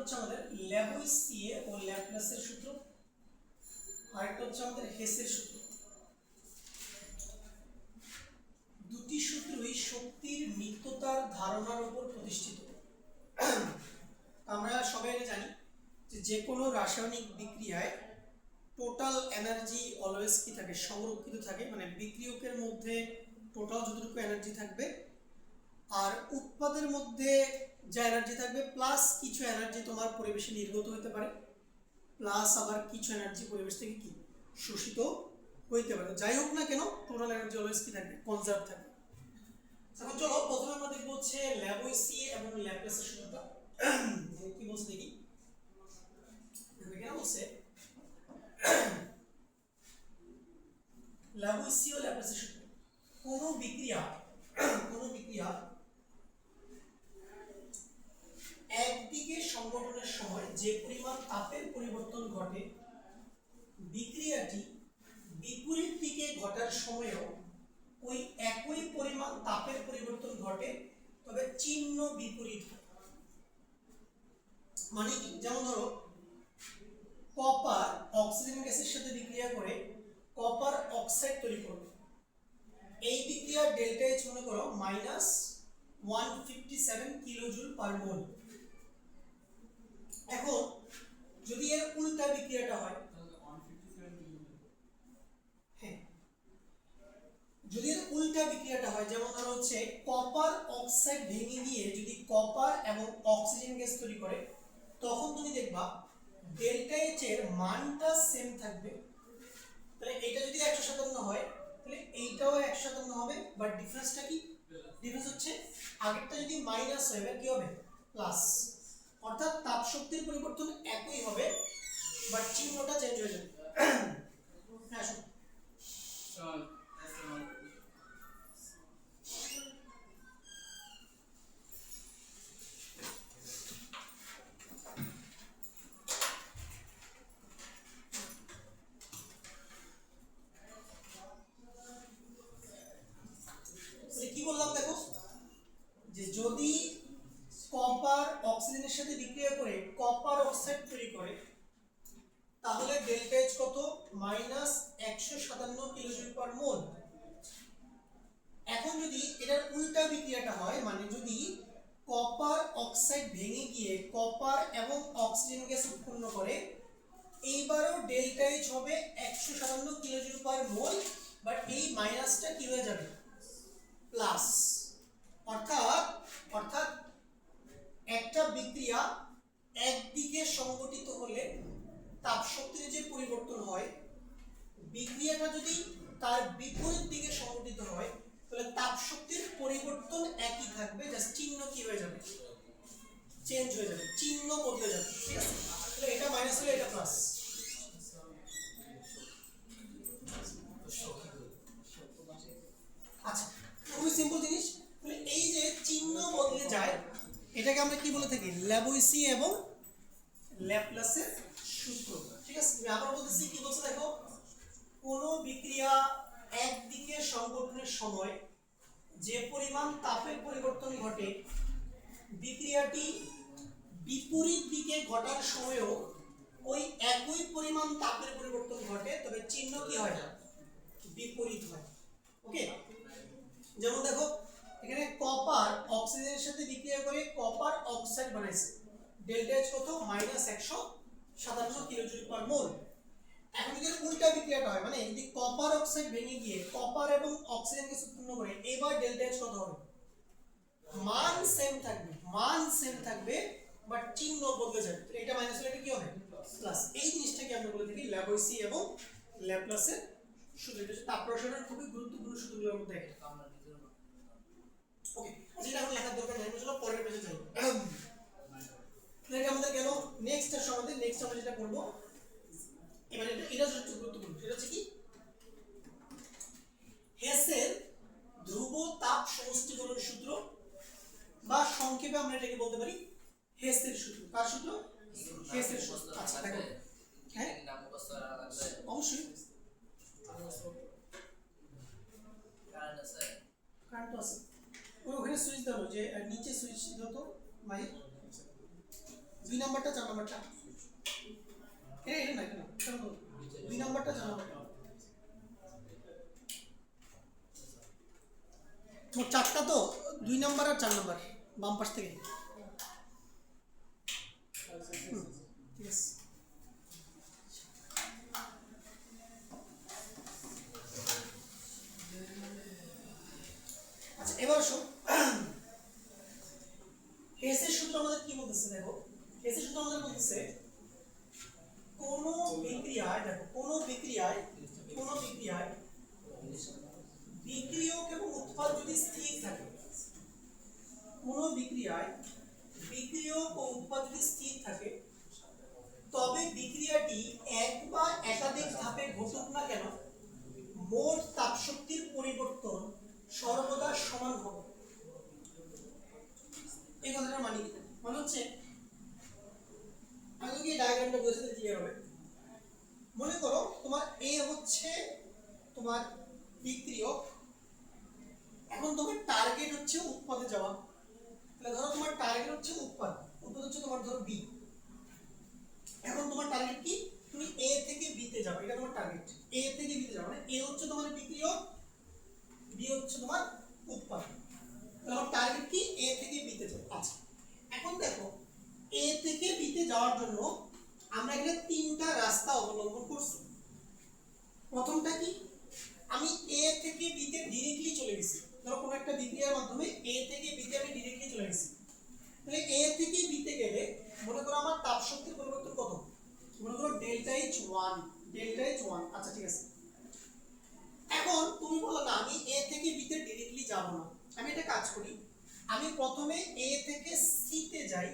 হচ্ছে আমাদের ল্যাভোইসিয়ে ও ল্যাপ্লাসের সূত্র, আরেকটা হচ্ছে আমাদের হেসের সূত্র। দুটি সূত্রই শক্তির নিত্যতার ধারণার উপর প্রতিষ্ঠিত। আমরা সবাই জানি যে কোনো রাসায়নিক বিক্রিয়ায় টোটাল এনার্জি অলওয়েজ কি থাকে, সংরক্ষিত থাকে, মানে বিক্রিয়কের মধ্যে টোটাল যতটুকু এনার্জি থাকবে আর উৎপাদের মধ্যে যে এনার্জি থাকবে প্লাস কিছু এনার্জি তোমার পরিবেশে নির্গত হতে পারে, প্লাস আবার কিছু এনার্জি পরিবেশ থেকে কি শোষিত হইতে পারে। যাই হোক না কেন টোটাল এনার্জি অলওয়েজ কি থাকবে, কনজার্ভ থাকবে। এখন চলো প্রথমে আমরা দেখবো হচ্ছে ল্যাভোইসিয়ে এবং ল্যাপ্লাসের সূত্রটা কি বলছে দেখি। এখানে বলছে ল্যাভোইসিয়ে ও ল্যাপ্লাসের সূত্র, কোন বিক্রিয়া একদিকে সংঘটনের সময় যে পরিমাণ তাপের পরিবর্তন ঘটে, বিক্রিয়াটি বিপরীত দিকে ঘটার সময়ও ওই একই পরিমাণ তাপের পরিবর্তন ঘটে, তবে চিহ্ন বিপরীত হয়। মানে কি, যেমন ধরো কপার অক্সিজেন গ্যাসের সাথে বিক্রিয়া করে কপার অক্সাইড তৈরি করবে। এই বিক্রিয়ার ডেল্টা এইচ মনে করো -157 কিলোজুল পার মোল। এখন যদি এর উল্টা বিক্রিয়াটা হয়, হ্যাঁ যদি এর উল্টা বিক্রিয়াটা হয়, যেমন ধরো হচ্ছে কপার অক্সাইড ভেঙে গিয়ে যদি কপার এবং অক্সিজেন গ্যাস তৈরি করে, তখন তুমি দেখবা ডেল্টা এইচ এর মানটা সেম থাকবে। তাহলে এটা যদি 157 হয় তাহলে এইটাও 157 হবে, বাট ডিফারেন্সটা কি, ডিফারেন্স হচ্ছে আগেরটা যদি মাইনাস হয় এবার কি হবে, প্লাস। অর্থাৎ তাপ শক্তির পরিবর্তন একই হবে বাট চিহ্নটা চেঞ্জ হয়ে যাবে। হ্যাঁ শুনুন, কি বললাম দেখো, যে যদি কপার অক্সিজেনের সাথে বিক্রিয়া করে কপার অক্সাইড তৈরি করে, তাহলে ডেল্টা এইচ কত, -157 কিলোজুল পার মোল। এখন যদি এটার উল্টা বিক্রিয়াটা হয়, মানে যদি কপার অক্সাইড ভেঙে গিয়ে কপার এবং অক্সিজেন গ্যাস উৎপন্ন করে, এইবারও ডেল্টা এইচ হবে 157 কিলোজুল পার মোল, বাট এই মাইনাসটা কি হয়ে যাবে, প্লাস। অর্থাৎ একটা বিক্রিয়া একদিকে সংঘটিত হলে তাপ শক্তির যে পরিবর্তন হয়, বিক্রিয়াটা যদি তার বিপরীত দিকে সংঘটিত হয় তাহলে তাপ শক্তির পরিবর্তন একই থাকবে, জাস্ট চিহ্ন কি হয়ে যাবে, চেঞ্জ হয়ে যাবে, চিহ্ন বদলে যাবে। ঠিক আছে, তাহলে এটা মাইনাস হলে এটা প্লাস। আচ্ছা, খুবই সিম্পল জিনিস। তাহলে এই যে চিহ্ন বদলে যায় এটাকে আমরা কি বলে থাকি, ল্যাভোইসিয়ে এবং ল্যাপ্লাসের সূত্র। ঠিক আছে, আমি আবার বলতেছি, কি বলছে দেখো, কোন বিক্রিয়া একদিকে সংঘটনের সময় যে পরিমাণ তাপের পরিবর্তন ঘটে, বিক্রিয়াটি বিপরীত দিকে ঘটার সময়ও ওই একই পরিমাণ তাপের পরিবর্তন ঘটে, তবে চিহ্ন কি হয়, বিপরীত হয়। ওকে, যেমন দেখো এখানে কপার অক্সিজেনের সাথে বিক্রিয়া করে কপার অক্সাইড বানাইছে, ডেল্টা এইচ কত, -157 কিলোজুল পার মোল। এখন যদি উল্টা বিক্রিয়াটা হয়, মানে যদি কপার অক্সাইড ভেঙে গিয়ে কপার এবং অক্সিজেন গ্যাস উৎপন্ন করে, এবার ডেল্টা এইচ কত হবে, মান সেম থাকবে বাট চিহ্ন বদলে যাবে। তো এটা মাইনাস হলে এটা কি হবে, প্লাস। এই জিনিসটাকে আমরা বলে থাকি ল্যাভোইসিয়ে এবং ল্যাপ্লাসের সূত্র। এটা তাপ রসায়নের খুবই গুরুত্বপূর্ণ সূত্রগুলোর মধ্যে একটা। ওকে, যেটা এখন লেখার দরকার নেই, চলো পরের পেজে যাই। এটা আমাদের গেল নেক্সট এর সমাধান। নেক্সট আমরা যেটা করব এবারে, এটা হচ্ছে গুরুত্বপূর্ণ, সেটা হচ্ছে কি, হেসের ধ্রুব তাপ সমষ্টিকরণ সূত্র, বা সংক্ষেপে আমরা এটাকে বলতে পারি হেসের সূত্র। কার সূত্র, হেসের সূত্র। আচ্ছা দেখো, হ্যাঁ অবশ্যই কারেন্ট আছে, ওখানে সুইচ দাও, যে নিচে সুইচ দাও তো মাইক, 2 নাম্বারটা 4 নাম্বারটা এটা না কেন 2 নাম্বারটা 4 নাম্বারটা মোট 4টা তো 2 নাম্বার আর 4 নাম্বার বাম পাশ থেকে ঠিক আছে আচ্ছা এবার আসো হেসের সূত্র আমাদের কি বলতেছে দেখো হেসের সূত্র আমাদের বলতেছে কোন বিক্রিয়ায় দেখো কোন বিক্রিয়ায় বিক্রিয়ক এবং উৎপাদ যদি স্থির থাকে কোন বিক্রিয়ায় বিক্রিয়ক ও উৎপাদ যদি স্থির থাকে তবে বিক্রিয়াটি এক বা একাধিক ধাপে ঘটুক না কেন মোট তাপশক্তির পরিবর্তন সর্বদা সমান হবে এই কথাটার মানে কি মানে হচ্ছে আমি কি ডায়াগ্রামটা বুঝাতে ক্লিয়ার হবে মনে করো তোমার এ হচ্ছে তোমার বিক্রিয়ক এখন তোমার টার্গেট হচ্ছে উৎপাদে যাওয়া তাহলে ধরো তোমার টার্গেট হচ্ছে উৎপাদ হচ্ছে তোমার ধরো বি এখন তোমার টার্গেট কি তুমি এ থেকে বি তে যাবে এটা তোমার টার্গেট এ থেকে বি তে যাবে মানে এ হচ্ছে তোমার বিক্রিয়ক বি হচ্ছে তোমার উৎপাদ তাহলে আমার টার্গেট কি এ থেকে বি তে যাবে আচ্ছা এখন দেখো এ থেকে বি তে যাওয়ার জন্য আমরা এখানে 3টা রাস্তা অবলম্বন করছি প্রথমটা কি আমি এ থেকে বি তে ডাইরেক্টলি চলে গেছি ধরো কোনো একটা বিক্রিয়ার মাধ্যমে এ থেকে বি তে আমি ডাইরেক্টলি চলে গেছি তাহলে এ থেকে বি তে গেলে মনে করো আমার তাপ শক্তির পরিবর্তন কত মনে করো ডেল্টা H1 আচ্ছা ঠিক আছে এখন তুমি বলো না আমি এ থেকে বি তে ডাইরেক্টলি যাব না আমি এটা কাজ করি আমি প্রথমে এ থেকে সি তে যাই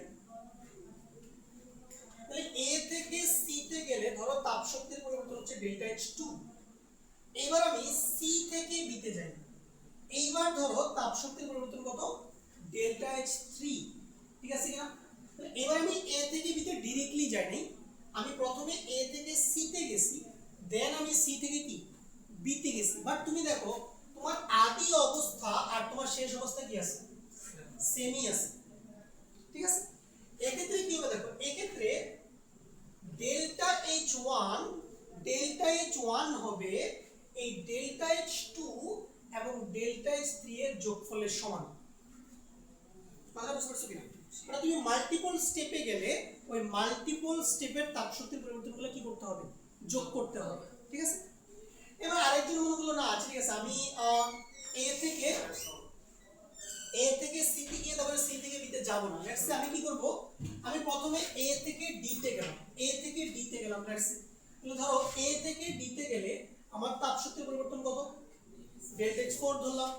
তাহলে এ থেকে সি তে গেলে ধরো তাপ শক্তির পরিবর্তন হচ্ছে ডেল্টা H2 এবার আমি সি থেকে বি তে যাই এইবার ধরো তাপ শক্তির পরিবর্তন কত ডেল্টা H3 ঠিক আছে কিনা এবার আমি এ থেকে বি তে ডাইরেক্টলি যাই নাই আমি প্রথমে এ থেকে সি তে গেছি দেন আমি সি থেকে কি বি তে গেছি বাট তুমি দেখো তোমার আদি অবস্থা আর তোমার শেষ অবস্থা কি আছে সেমই আছে ঠিক আছে এক্ষেত্রে কি হবে দেখো এক্ষেত্রে ডেল্টা H1 হবে এই ডেল্টা H2 এবং ডেল্টা H3 এর যোগফলের সমান কথা বুঝতে পারছো কিনা মানে তুমি মাল্টিপল স্টেপে গেলে ওই মাল্টিপল স্টেপের তাপশক্তির পরিবর্তনগুলো কি করতে হবে যোগ করতে হবে ঠিক আছে এবার আরেকজন মনে করলো না ঠিক আছে আমি এ থেকে সি তে গিয়ে তারপরে সি থেকে বি তে যাব না লেটস সে আমি কি করব আমি প্রথমে এ থেকে ডি তে গেলাম লেটস সে তাহলে ধরো এ থেকে ডি তে গেলে আমার তাপশক্তির পরিবর্তন কত ডেল্টা H4 ধরলাম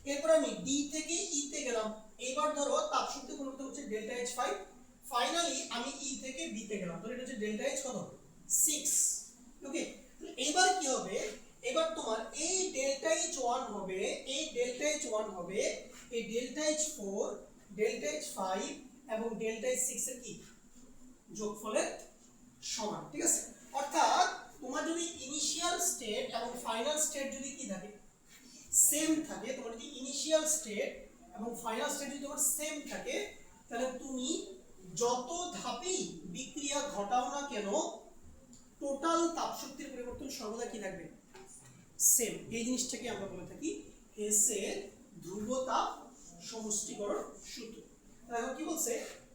এরপর আমি ডি থেকে ই তে গেলাম এবার ধরো তাপশক্তির পরিবর্তন হচ্ছে ডেল্টা H5 ফাইনালি আমি ই থেকে বি তে গেলাম তাহলে এটা হচ্ছে ডেল্টা H কত 6 ওকে এবার কি হবে এবার তোমার এই ডেল্টা H1 হবে এই ডেল্টা H4 ডেল্টা H5 এবং ডেল্টা H6 এর কি যোগফলের সমান ঠিক আছে অর্থাৎ তোমার যদি ইনিশিয়াল স্টেট এবং ফাইনাল স্টেট যদি কি থাকে সেম থাকে তোমার যদি ইনিশিয়াল স্টেট এবং ফাইনাল স্টেট যদি তোমার সেম থাকে তাহলে তুমি যত ধাপেই বিক্রিয়া ঘটাও না কেন টোটাল তাপশক্তির পরিবর্তন সর্বদা কি থাকবে সেম এই জিনিসটাকে আমরা বলে থাকি হেসের ধ্রুবতাপ সমষ্টিকরণ সূত্র তাহলে কি বলছে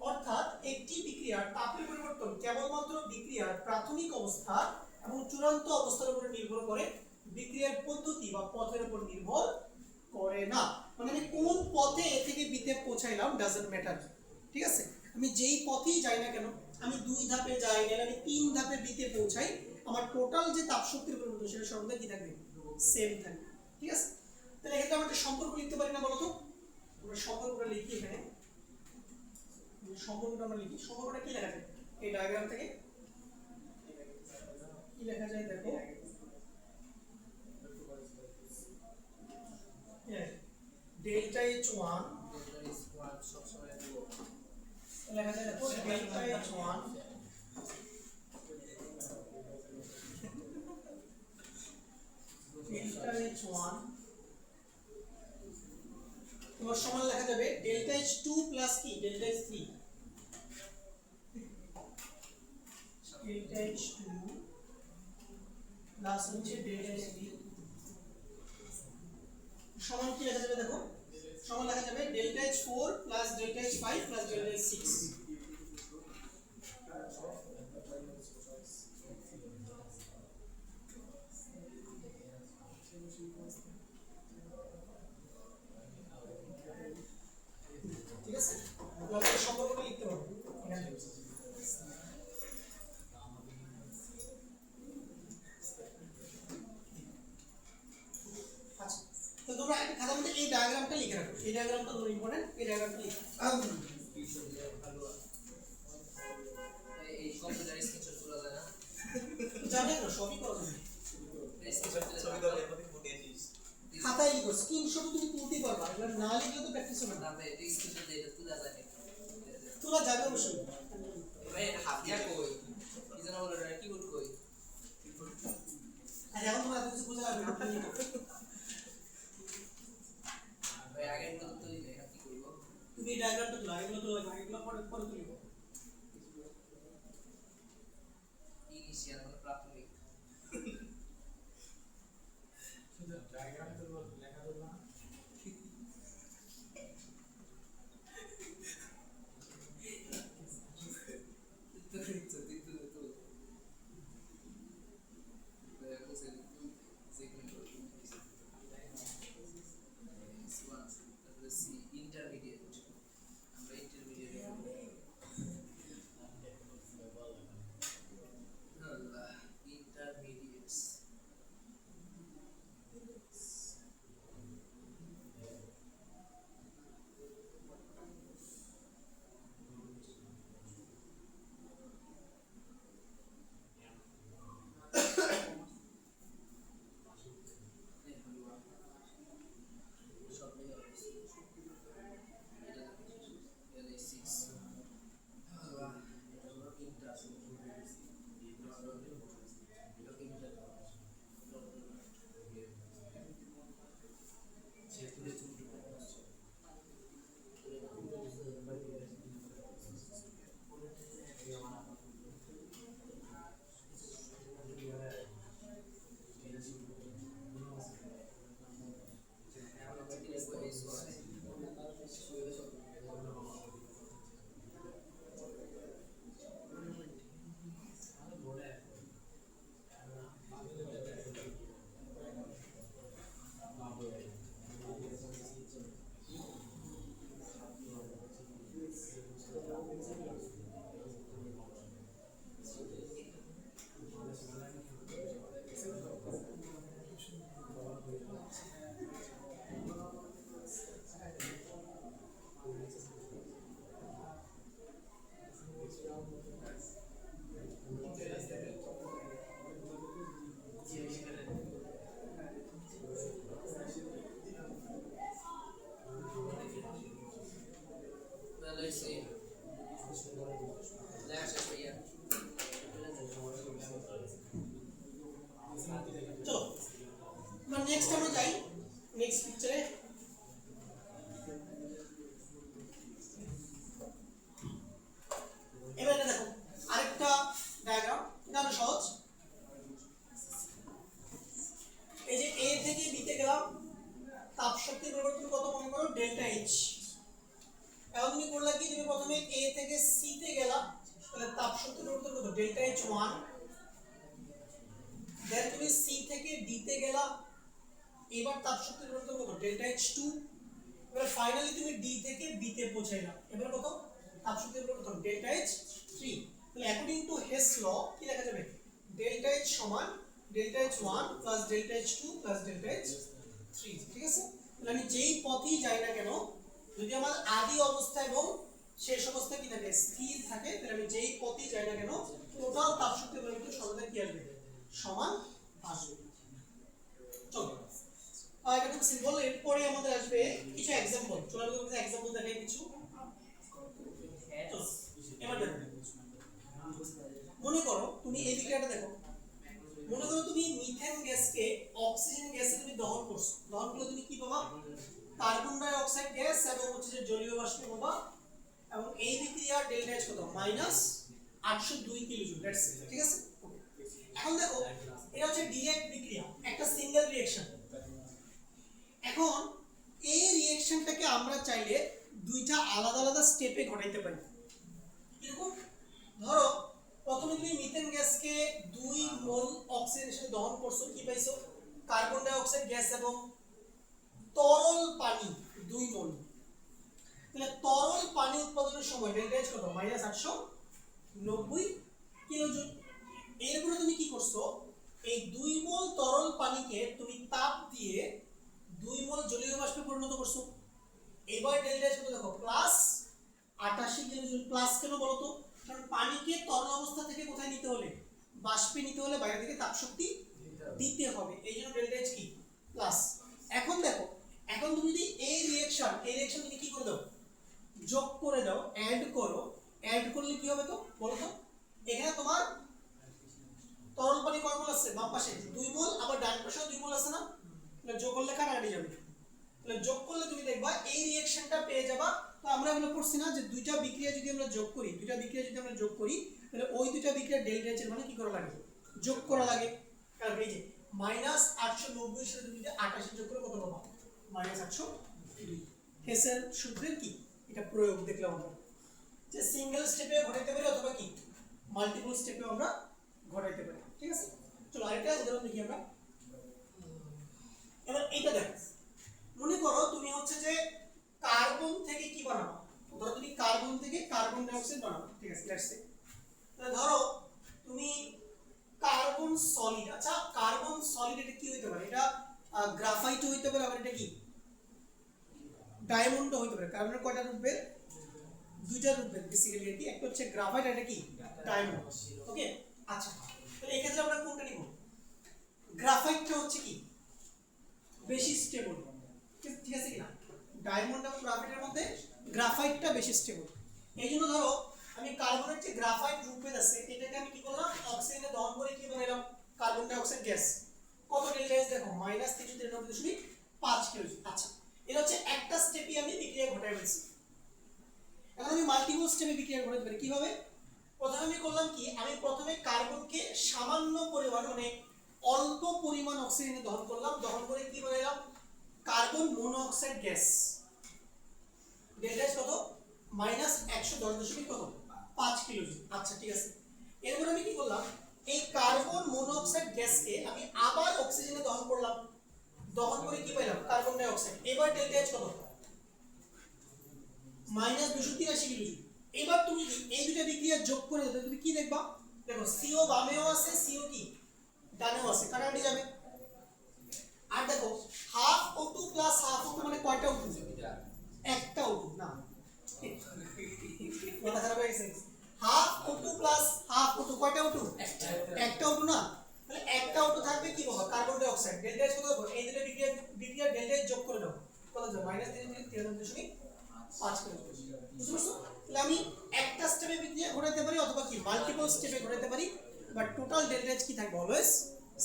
অর্থাৎ একটি বিক্রিয়ার তাপের পরিবর্তন কেবলমাত্র বিক্রিয়ার প্রাথমিক অবস্থা এবং চূড়ান্ত অবস্থার উপর নির্ভর করে বিক্রিয়ার পদ্ধতি বা পথের উপর নির্ভর করে না মানে আমি কোন পথে এ থেকে বি তে পৌঁছাইলাম ডাজন্ট ম্যাটার ঠিক আছে আমি যেই পথেই যাই না কেন আমি 2 ধাপে যাই না আমি 3 ধাপে বি তে পৌঁছাই আমার টোটাল যে তাপশক্তির পরিবর্তন সেটা সর্বদা কি থাকবে সেম থাকবে ঠিক আছে তাহলে এখানে আমরা একটা সম্পর্ক লিখতে পারি না বলো তো আমরা সম্পর্কটা লিখি এখানে সম্পর্কটা আমরা লিখি সম্পর্কটা কি লেখা যায় এই ডায়াগ্রাম থেকে কি লেখা যায় দেখো ডেল্টা H1 লেখা যায় দেখো ডেল্টা H1 তোমার সমান লেখা যাবে ডেল্টা H2 প্লাস কি delta H3 delta H2 plus হচ্ছে ডেল্টা H3 সমান কি লেখা যাবে দেখো, সমান লেখা যাবে delta H4 plus delta H5 plus delta H6। ঠিক আছে, আমরা এই সম্পর্কটা লিখতে পারবো এখানে। আচ্ছা, তো তোমরা একটা খাতার মধ্যে এই ডায়াগ্রামটা লিখে রাখো, এই ডায়াগ্রামটা খুব ইম্পর্টেন্ট, এই ডায়াগ্রামটা লিখে এই কম্পিউটার স্ক্রিনশট তোলা যায় না? জানে না সবই করা যাবে, স্ক্রিনশট ছবি তো লেখাতে ফুটিয়েছিস খাতায় লিখো, স্ক্রিনশট তুমি তুলতে পারবা, এবার না লিখলে তো প্র্যাকটিস হবে না। না ভাই এটা স্ক্রিনশট দিয়ে এটা তোলা যায় না। তোলা যাবে অবশ্যই। ভাই এটা হাত দিয়া কই কি জানো বলে এটা কিবোর্ড কই? আর এখন তোমরা এত কিছু বোঝা যাবে না, তুমি লিখো। ভাই আগে তো তুলি না এটা কি করব? তুমি এই ডায়াগ্রামটা তোলা, এগুলো তোলা, এগুলো পরে পরে তুলিব। ইনিশিয়াল মানে প্রাথমিক। ডায়াগ্রাম তো লেখা যাবে না Let's see. Let's just be here. চলো আমরা নেক্সট আমরা যাই নেক্সট পিকচারে। এবার এটা দেখো আরেকটা ডায়াগ্রাম, এটা আরো সহজ। এই যে এ থেকে বি তে গেলাম, তাপ শক্তির পরিবর্তন কত মনে করো ডেল্টা এইচ। এখন তুমি করলা কি, তুমি প্রথমে এ থেকে সি তে গেলা, তাহলে তাপ শক্তির পরিবর্তন কত ডেল্টা এইচ 1। দেন তুমি সি থেকে ডি তে গেলা, এবার তাপ শক্তির পরিবর্তন কত ডেল্টা এইচ 2। এবার ফাইনালি তুমি ডি থেকে বি তে পৌঁছাইলা, এবার কত তাপ শক্তির পরিবর্তন ডেল্টা এইচ 3। তাহলে অ্যাকর্ডিং টু হেস ল কি লেখা যাবে, ডেল্টা এইচ সমান delta H 1 plus delta H 2 plus delta H 3। ঠিক আছে, তাহলে আমি যেই পথেই যাই না কেন, যদি আমার আদি অবস্থা এবং শেষ অবস্থা কি থাকে স্থির থাকে, তাহলে আমি যেই পথেই যাই না কেন টোটাল তাপ শক্তির পরিবর্তন সর্বদা কি আসবে সমান আসবে। চলো এটা খুব সিম্পল। এরপরে আমাদের আসবে কিছু एग्जांपल। চলো আমি তোমাদের एग्जांपल দেখাই কিছু। চলো এবার দেখো, মনে করো তুমি এই দিকটা দেখো, মনে করো তুমি মিথেন গ্যাসকে অক্সিজেন গ্যাসে তুমি দহন করছো, দহন করলে তুমি কি পাবা, কার্বন ডাই অক্সাইড গ্যাস এবং হচ্ছে যে জলীয় বাষ্প পাবা, এবং এই বিক্রিয়ার ডেল্টা এইচ কত 802 কিলোজুল, লেটস সে, ঠিক আছে। এখন দেখো এটা হচ্ছে ডিরেক্ট বিক্রিয়া, একটা সিঙ্গেল রিঅ্যাকশন। এখন এই রিঅ্যাকশনটাকে আমরা চাইলে দুইটা আলাদা আলাদা স্টেপে ঘটাইতে পারি। কিরকম? ধরো প্রথমে তুমি মিথেন গ্যাসকে 2 মোল অক্সিজেনের সাথে দহন করছো, কি পাইছো? কার্বন ডাই অক্সাইড গ্যাস এবং তরল পানি 2 মোল। তাহলে তরল পানি উৎপাদনের সময় ডেল্টা H কত? -890 কিলোজুল। এরপরে তুমি কি করছো? এই 2 মোল তরল পানিকে তুমি তাপ দিয়ে 2 মোল জলীয় বাষ্পে পরিণত করছো। এবার ডেল্টা H কত দেখো? +88 কিলোজুল। প্লাস কেন বলো তো? কারণ পানিকে তরল অবস্থা থেকে কোথায় নিতে হলে, বাষ্পে নিতে হলে বাইরে থেকে তাপ শক্তি দিতে হবে, এই জন্য ডেল্টা H কি প্লাস। এখন দেখো, এখন তুমি যদি এই রিঅ্যাকশন তুমি কি করে দাও? যোগ করে দাও, অ্যাড করো। অ্যাড করলে কি হবে তো বলো তো? এখানে তোমার তরল পানি কয় মোল আছে? বাম পাশে 2 মোল, আবার ডান পাশে 2 মোল আছে না? তাহলে যোগ করলে কাটাকাটি যাবে। তাহলে যোগ করলে তুমি দেখবা এই রিঅ্যাকশনটা পেয়ে যাবা। তো আমরা এগুলো পড়ছি না যে দুইটা বিক্রিয়া যদি আমরা যোগ করি, তাহলে ওই দুইটা বিক্রিয়ার ডেল্টা H এর মানে কি করা লাগে? যোগ করা লাগে। কারণ এই যে -890 এর সাথে তুমি যদি 88 যোগ করে কত পাবা? -802। হেসের সূত্রের কি এটা প্রয়োগ দেখলাম আমরা, যে সিঙ্গেল স্টেপে ঘটাইতে পারি অথবা কি মাল্টিপল স্টেপে আমরা ঘটাইতে পারি, ঠিক আছে। চলো আরেকটা উদাহরণ দেখি আমরা। এবার এইটা দেখো, মনে করো তুমি হচ্ছে যে কার্বন থেকে কি বানাবো? ধরো তুমি কার্বন থেকে কার্বন ডাই অক্সাইড বানাবো, ঠিক আছে, লেটস সে। তাহলে ধরো তুমি কার্বন সলিড, আচ্ছা কার্বন সলিড এটা কি হইতে পারে? এটা গ্রাফাইট হইতে পারে, আবার এটা কি ডায়মন্ড হইতে পারে। কার্বনের কয়টা রূপ বের? দুইটা রূপ বের বেসিক্যালি। এটি একটা হচ্ছে গ্রাফাইট, আর এটা কি ডায়মন্ড। ওকে, আচ্ছা তাহলে এই ক্ষেত্রে আমরা কোনটা নিব? গ্রাফাইটটা হচ্ছে কি বেশি স্টেবল, ঠিক আছে কিনা? ডায়মন্ড এবং গ্রাফাইটের মধ্যে গ্রাফাইটটা বেশি স্টেবল। এই জন্য ধরো আমি কার্বনের যে গ্রাফাইট রূপভেদ আছে এটাকে আমি কি করলাম? অক্সিজেনে দহন করে কি বানাইলাম? Carbon die oxide gas. কত ডেল্টা H দেখো? -393.5 কিলোজুল। আচ্ছা, এটা হচ্ছে একটা স্টেপে আমি বিক্রিয়া ঘটাই ফেলছি। এখন আমি মাল্টিপল স্টেপে বিক্রিয়া ঘটাতে পারি কিভাবে? প্রথমে আমি করলাম কি, আমি প্রথমে কার্বনকে সামান্য পরিমাণ মানে অল্প পরিমাণ অক্সিজেনে দহন করলাম, দহন করে কি বানাইলাম? Carbon monoxide gas. Delta H কত? -110.5 কিলোজুল। আচ্ছা ঠিক আছে, এরপর আমি কি করলাম? এই কার্বন মনোঅক্সাইড গ্যাসকে আমি আবার অক্সিজেনে দহন করলাম, দহন করে কি পাইলাম? Carbon die oxide. এবার ডেল্টা H কত? -283 কিলোজুল। এবার তুমি যদি এই দুটো বিক্রিয়া যোগ করে দাও তুমি কি দেখবা? দেখো CO বামেও আছে, CO কি ডানেও আছে, কাটাকাটি যাবে। আর দেখো half O2 plus half O2 মানে কয়টা O2? একটা O2 না, কথা খারাপ হয়ে গেছে। Half O2 plus half O2 কয়টা O2? একটা O2 না? তাহলে একটা O2 থাকবে কি বাবা? Carbon die oxide. Delta H কত হবে? এই দুটো বিক্রিয়া ডেল্টা H যোগ করে দাও, কত যাবে? -393.5 কিলোজুল। বুঝতে পারছো? তাহলে আমি একটা স্টেপে বিক্রিয়া ঘটাতে পারি অথবা কি মাল্টিপল স্টেপে ঘটাতে পারি, বাট টোটাল ডেল্টা H কি থাকবে? অলওয়েজ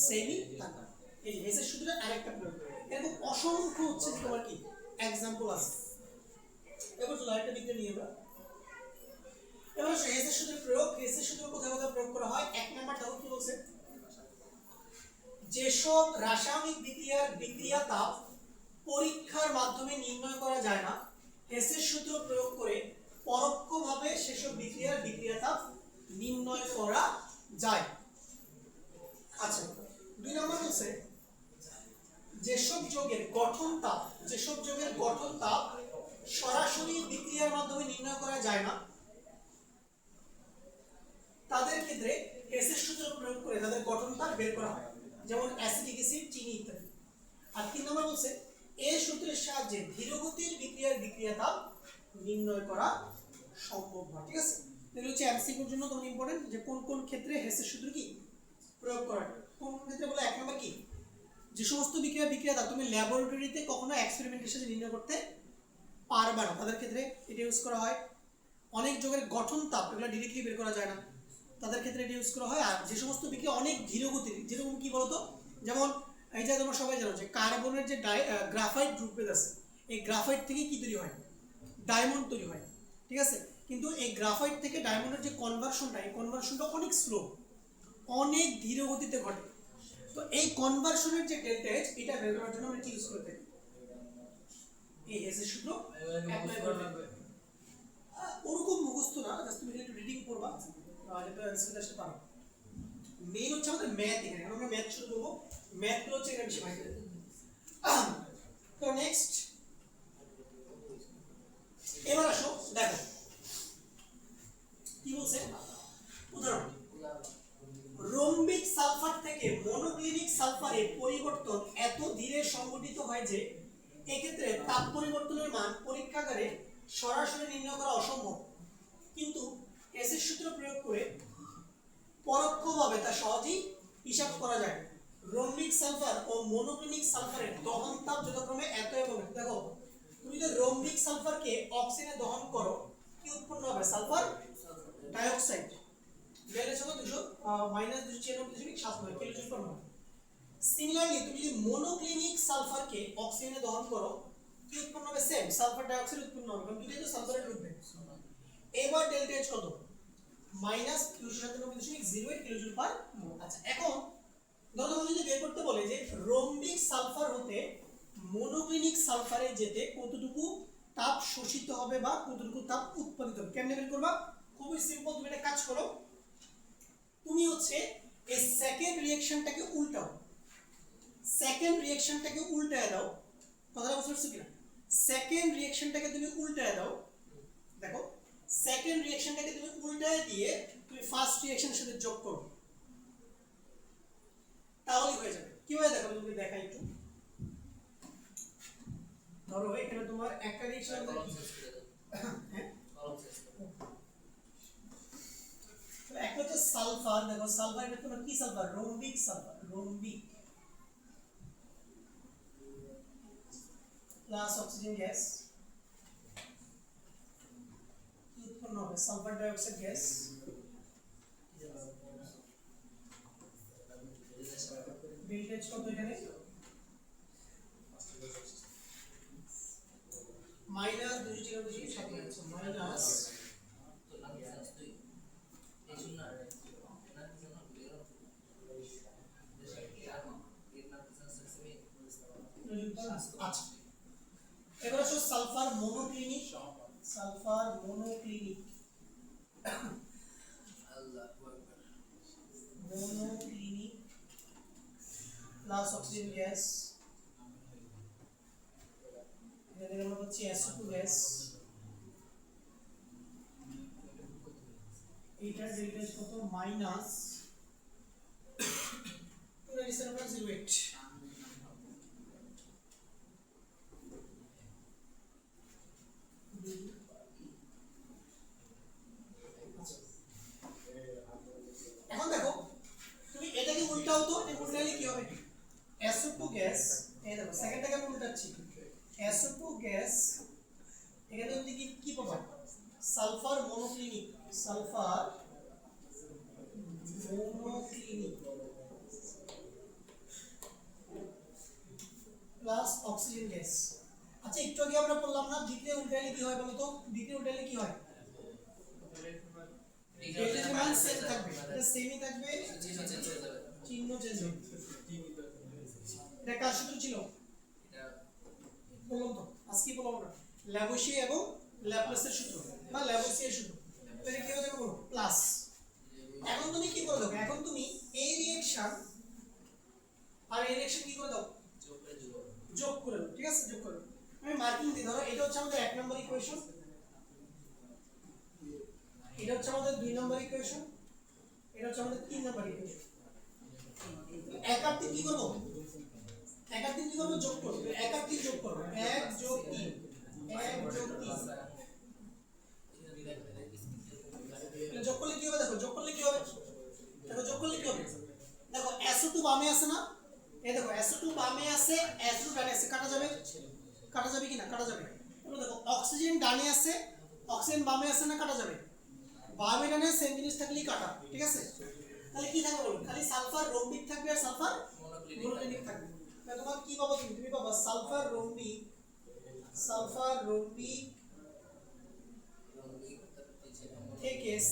সেমই থাকবে। এই যে হেসের সূত্রের আরেকটা প্রয়োগ, এরকম অসংখ্য হচ্ছে যে তোমার কি एग्जांपल আছে। এবার চলো আরেকটা বিক্রিয়া নিয়ে আমরা। এবার হেসের সূত্রের প্রয়োগ, হেসের সূত্র কোথায় কোথায় প্রয়োগ করা হয়? এক নাম্বার দেখো কি বলছে? যেসব রাসায়নিক বিক্রিয়া তাপ পরীক্ষার মাধ্যমে নির্ণয় করা যায় না, হেসের সূত্র প্রয়োগ করে পরোক্ষভাবে সেসব বিক্রিয়া তাপ নির্ণয় করা যায়। আচ্ছা, দুই নম্বর বলছে যেসব যৌগের গঠন তাপ সরাসরি বিক্রিয়ার মাধ্যমে নির্ণয় করা যায় না তাদের ক্ষেত্রে হেসের সূত্র প্রয়োগ করে তাদের গঠন তাপ বের করা হয়, যেমন অ্যাসিটিক অ্যাসিড, চিনি ইত্যাদি। আর তিন নম্বর বলছে এই সূত্রের সাহায্যে ধীরগতির বিক্রিয়া তাপ নির্ণয় করা সম্ভব হয়। ঠিক আছে, এগুলো হচ্ছে এমসিকিউর জন্য তোমার ইম্পর্টেন্ট, যে কোন কোন ক্ষেত্রে হেসের সূত্র কি প্রয়োগ করা হয়। কোন কোন ক্ষেত্রে বলে? এক নম্বর কি, যে সমস্ত বিক্রিয়া তাপ তুমি ল্যাবরেটরিতে কখনো এক্সপেরিমেন্টের সাথে নির্ণয় করতে পারবে না, তাদের ক্ষেত্রে এটা ইউজ করা হয়। অনেক যৌগের গঠন তাপ এগুলো ডিরেক্টলি বের করা যায় না, তাদের ক্ষেত্রে এটা ইউজ করা হয়। আর যে সমস্ত বিক্রিয়া অনেক ধীরগতির, যেরকম কি বলতো, যেমন এই যে তোমরা সবাই জানো যে কার্বনের যে গ্রাফাইট গ্রুপভেদ আছে, এই গ্রাফাইট থেকে কি তৈরি হয়? ডায়মন্ড তৈরি হয়। ঠিক আছে, কিন্তু এই গ্রাফাইট থেকে ডায়মন্ডের যে কনভার্সনটা, এই কনভার্সনটা অনেক স্লো, অনেক ধীর গতিতে ঘটে। তো এই কনভার্সনের যে ডেল্টা এইচ, এটা বের করার জন্য আমরা কি ইউজ করে থাকি? এই এস এর সূত্র অ্যাপ্লাই করতে হবে। ওরকম মুখস্থ না, জাস্ট তুমি একটু রিডিং করবা, যাতে অ্যান্সারটা আসতে পারো। মেইন হচ্ছে আমাদের ম্যাথ, এখানে আমরা ম্যাথ শুরু করবো, ম্যাথগুলো হচ্ছে এখানে বেশি ভাইটাল। তো নেক্সট এবার আসো, দেখো কি বলছে উদাহরণ, রোম্বিক সালফার থেকে মনোক্লিনিক সালফারে পরিবর্তন এত ধীরে সংঘটিত হয় যে এক্ষেত্রে তাপ পরিবর্তনের মান পরীক্ষাগারে সরাসরি নির্ণয় করা অসম্ভব, কিন্তু এসের সূত্র প্রয়োগ করে পরোক্ষভাবে তা সহজেই হিসাব করা যায়। রোম্বিক সালফার ও মনোক্লিনিক সালফারের দহন তাপ যথাক্রমে এত এবং এত। দেখো তুমি যদি রোম্বিক সালফারকে অক্সিজেনে দহন করো, কি উৎপন্ন হবে? সালফার ডাইঅক্সাইড, যেটা ছিল 296.79 কিলোজুল পার মোল। সিমিলারলি তুমি যদি মনোক্লিনিক সালফারকে অক্সিজেনে দহন করো, কি উৎপন্ন হবে? সেম সালফার ডাইঅক্সাইড উৎপন্ন হবে, কারণ দুটোই তো সালফারে ডুববে। এবার ডেল্টা এইচ কত? -297.08 কিলোজুল পার মোল। আচ্ছা, এখন ধরো তুমি যদি বের করতে বলে যে রোম্বিক সালফার হতে মনোক্লিনিক সালফারে যেতে কতটুকু তাপ শোষিত হবে বা কতটুকু তাপ উৎপাদিত হবে, কেমনে বের করবা? খুবই সিম্পল, তুমি একটা কাজ করো, তুমি হচ্ছে এই সেকেন্ড রিঅ্যাকশনটাকে উল্টাও, সেকেন্ড রিঅ্যাকশনটাকে উল্টায় দাও। কথাটা বুঝতে পারছো কিনা? সেকেন্ড রিঅ্যাকশনটাকে তুমি উল্টায় দাও। দেখো সেকেন্ড রিঅ্যাকশনটাকে তুমি উল্টায় দিয়ে তুমি ফার্স্ট রিঅ্যাকশনের সাথে যোগ করো, তাহলেই হয়ে যাবে। কিভাবে দেখো তুমি দেখাই একটু। ধরো এখানে তোমার একটা রিঅ্যাকশন হ্যাঁ, একটা হচ্ছে সালফার। দেখো সালফার, এটা তোমার কি sulphur? Rhombic sulphur, rhombic plus oxygen gas, কি উৎপন্ন হবে? Sulphur dioxide gas. ভোল্টেজ কত এখানে? -297 মাইনাস আচ্ছা, এবার আসো sulphur monoclinic, sulphur monoclinic, monoclinic plus oxygen gas, এখানে আমরা হচ্ছে SO2 গ্যাস। এইটা ডেল্টা এইচ কত? -297.08। এখন দেখো তুমি এটাকে উল্টাও তো, এটা উল্টালে কি হবে? SO2 গ্যাস, এই দেখো সেকেন্ডটাকে আমি উল্টাচ্ছি, SO2 গ্যাস, এখানে তুমি কি পাবা? Sulphur monoclinic, sulphur monoclinic plus oxygen gas. আচ্ছা, একটু আগে আমরা বললাম না দ্বিতীয় উল্টালে কি হয় বলো তো? দ্বিতীয় উল্টালে কি হয়? ডেল্টা মান সেম থাকবে, এটা সেমই থাকবে, চিহ্ন চেঞ্জ হবে। এটা কার সূত্র ছিল? বললাম তো আজকে বললাম না, ল্যাবোসিয়ে এবং ল্যাপ্লাসের সূত্র বা ল্যাবোসিয়ের সূত্র। তো এটা কি হবে বলো? প্লাস। এখন তুমি কি করে দাও? এখন তুমি এই রিঅ্যাকশন আর এই রিঅ্যাকশন কি করে দাও? যোগ করে দাও, ঠিক আছে? যোগ করে দাও। আমি মার্কিং দিই, ধরো এটা হচ্ছে আমাদের 1 নম্বর ইকুয়েশন, এটা হচ্ছে আমাদের 2 নম্বর ইকুয়েশন, এটা হচ্ছে আমাদের 3 নম্বর ইকুয়েশন। এক আর 3 কি করব? এক আর 3 কি করব? যোগ করব। এক আর 3 যোগ করব, 1 যোগ 3, 1 যোগ 3। এটা যোগ করলে কি হবে? দেখো যোগ করলে কি হবে? দেখো যোগ করলে কি হবে? দেখো SO2 বামে আছে না? এই দেখো SO2 বামে আছে, SO2 ডানে আছে, কাটা যাবে? কাটা যাবে কি না? কাটা যাবে। এবার দেখো অক্সিজেন ডানে আছে, অক্সিজেন বামে আছে না? কাটা যাবে। বামে ডানে সেম জিনিস থাকলেই কাটা, ঠিক আছে? তাহলে কি থাকবে বলুন? খালি সালফার রোম্বিক থাকবে আর সালফার মনোক্লিনিক থাকবে। তাহলে তোমার কি পাবো? তুমি পাবা sulphur rhombic, sulphur rhombic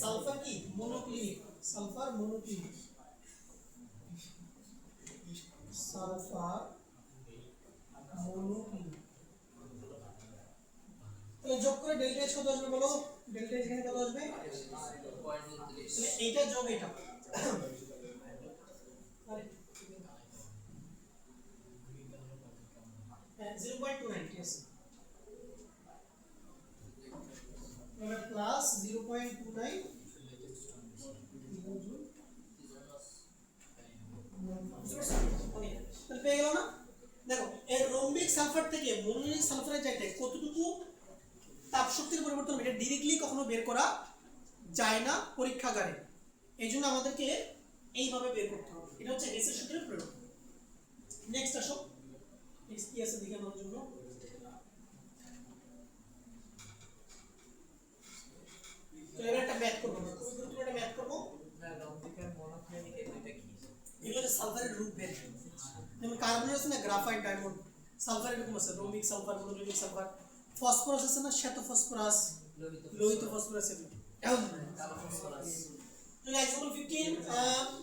sulphur কি monoclinic, sulphur monoclinic, sulphur monoclinic. তাহলে যোগ করে ডেল্টা এইচ কত আসবে বলো? ডেল্টা এইচ এখানে কত আসবে? তাহলে এইটা যোগ এটা আরে 0.29 ঠিক আছে, এবার প্লাস 0.29 তাহলে পেয়ে গেল না? দেখো এর রোম্বিক সালফার থেকে মনোনিক সালফারে যাইতে কতটুকু তাপ শক্তির পরিবর্তন হবে এটা ডাইরেক্টলি কখনো বের করা যায় না পরীক্ষাগারে, এই জন্য আমাদেরকে এইভাবে বের করতে হবে। এটা হচ্ছে হেসের সূত্রের প্রয়োগ। নেক্সট আসো, নেক্সট কি আছে দেখে নেওয়ার জন্য। তো এবার একটা ম্যাথ করবো, খুবই গুরুত্বপূর্ণ একটা ম্যাথ করবো। না রম্বিকের মনোক্লিনিক এই দুইটা কি? এগুলো হচ্ছে সালফারের রূপ ভেদ, যেমন কার্বন আছে না গ্রাফাইট ডায়মন্ড, সালফার এরকম আছে রোমিক সালফার মনোক্লিনিক সালফার, ফসফরাস আছে না শ্বেত ফসফরাস, লোহিত ফসফরাস এগুলো। কালো ফসফরাস তাহলে एग्जांपल 15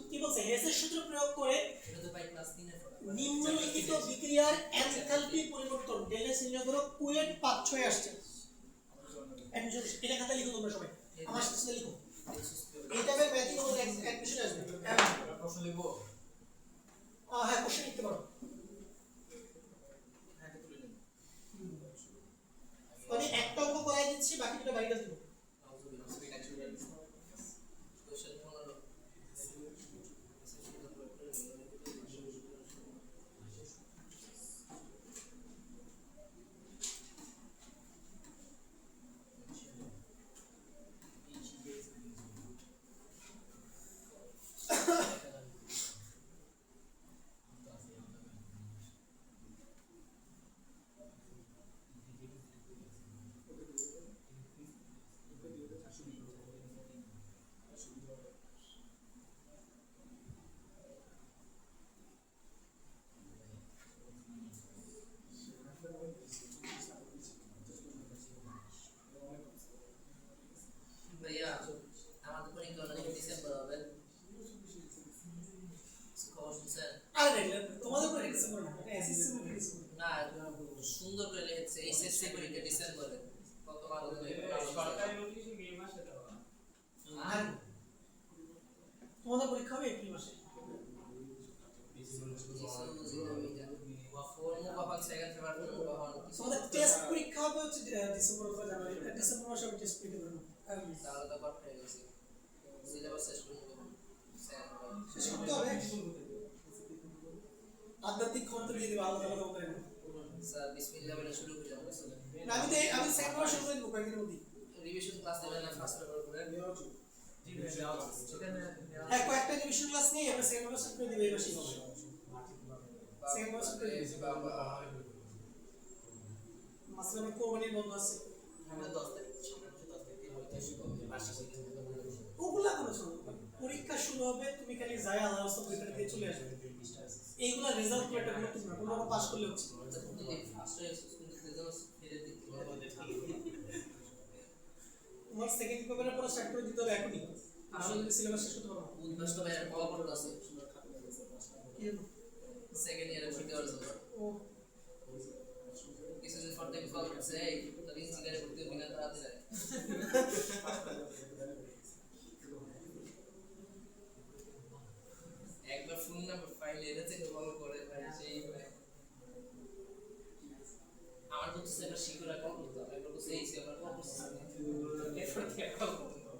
কি বলছে হেসের সূত্র প্রয়োগ করে এটা তো পাই ক্লাস 3 এ পড়া। নিম্নলিখিত বিক্রিয়ার এনথালপি পরিবর্তন ডেল এস নির্ণয় করো। কুয়েট 5-6 আসছে, অ্যাডমিশন এটা খাতা লিখো তোমরা সবাই, আমার সাথে লিখো। এই টাইপের ম্যাথই তোমাদের অ্যাডমিশন আসবে। প্রশ্ন লিখবো। হ্যাঁ কোশ্চেন লিখতে পারো, হাতে তুলে নিন। আমি একটা অঙ্ক করাই দিচ্ছি, বাকি দুটো বাড়ি কাছে দেবো। কোশ্চেন হলো ভাইয়া আমাদের পরীক্ষা হলো ডিসেম্বর হবে। খবর শুনছেন? আরে তোমাদের পরে ডিসেম্বর না, এটা এসএসসি পরে ডিসেম্বর। না সুন্দর করে লিখেছে এইচএসসি পরীক্ষা ডিসেম্বরে। কত ভালো করে সরকারি নোটিশ মে মাসে দেওয়া। আর তোমাদের পরীক্ষা হবে এপ্রিল মাসে। তোমাদের টেস্ট পরীক্ষা হবে হচ্ছে ডিসেম্বর অথবা জানুয়ারি, ডিসেম্বর মাসে হবে টেস্ট পরীক্ষা হবে। তাহলে তো পারফেক্ট হয়ে গেছে। সিলেবাস শেষ করে দেবো। শেষ করতে হবে। আধ্যাত্মিক ক্ষমতা দিয়ে দিবে, আলাদা আলাদা করে নেবে। স্যার বিসমিল্লাহ বলে শুরু করে যাবো। না, আমি সেকেন্ড মাস শুরু করে দেবো কয়েকদিনের মধ্যে। রিভিশন ক্লাস দেবেন না ফার্স্ট পেপার করে? জি ভাই দেওয়া আছে। সেখানে হ্যাঁ কয়েকটা রিভিশন ক্লাস নিয়ে আমরা সেকেন্ড মাস শুরু করে দেব এই মাসে। সেকেন্ড মাস শুরু করে দেব। মাসলামে কোরবানির বন্ধ আছে। আমরা 10 তারিখ সামনে 10 তারিখ হইতে শুরু হবে বার্ষিক পরীক্ষা। ওগুলা কোনো সমস্যা না। পরীক্ষা শুরু হবে, তুমি খালি যায় আল্লাহর রাস্তা পরীক্ষা দিয়ে চলে আসবে। এইগুলা রেজাল্ট খুব একটা গুরুত্বপূর্ণ না, কোনো পাস করলে হচ্ছে। যদি ফার্স্ট স্কুল রেজাল্ট ফেলে দিতে তোমার সেকেন্ড পেপারের পরে স্টার্ট করে দিতে হবে এখনই, আসলে যদি সিলেবাস শেষ করতে পারো না। উদ্ভাসটা ভাইয়ের কল করতে আছে কি জন্য? সেকেন্ড ইয়ারে ভর্তি হওয়ার জন্য। ও কিছুদিন পর থেকে কল করছে এই তোর ইঞ্জিনিয়ারে ভর্তি হবি না তাড়াতাড়ি যায়। একবার ফোন নাম্বার ফাইল এনে থেকে কল করে ভাই সেই ভাই আমার তো সেটা শিখরা কল করতে হবে। একবার তো সেই সে আমরা কল করছি এরপর থেকে কল করতে হবে।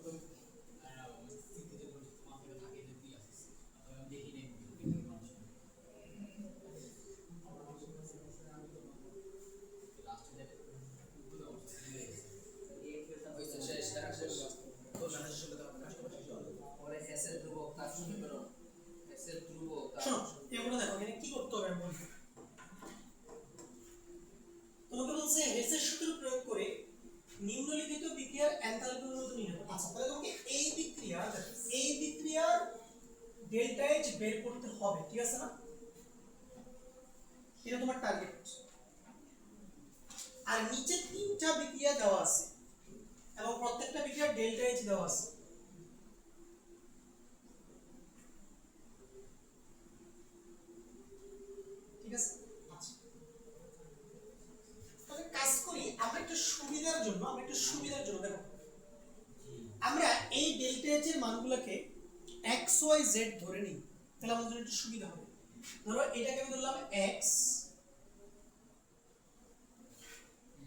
শোনো, এগুলো দেখো এখানে কি করতে হবে আমি বলি। তোমাকে বলছে হেসের সূত্র প্রয়োগ করে নিম্নলিখিত বিক্রিয়ার এনথালপি পরিবর্তন নির্ণয় করো। আচ্ছা তাহলে তোমাকে এই বিক্রিয়ার ডেল্টা এইচ বের করতে হবে, ঠিক আছে না? এটা তোমার টার্গেট। আর নিচে তিনটা বিক্রিয়া দেওয়া আছে এবং প্রত্যেকটা বিক্রিয়ার ডেল্টা এইচ দেওয়া আছে। ডেল্টা এইচ এর মানগুলোকে এক্স ওয়াই জেড ধরে নিই, তাহলে আমাদের জন্য একটু সুবিধা হবে। ধরো এটাকে আমি ধরলাম এক্স,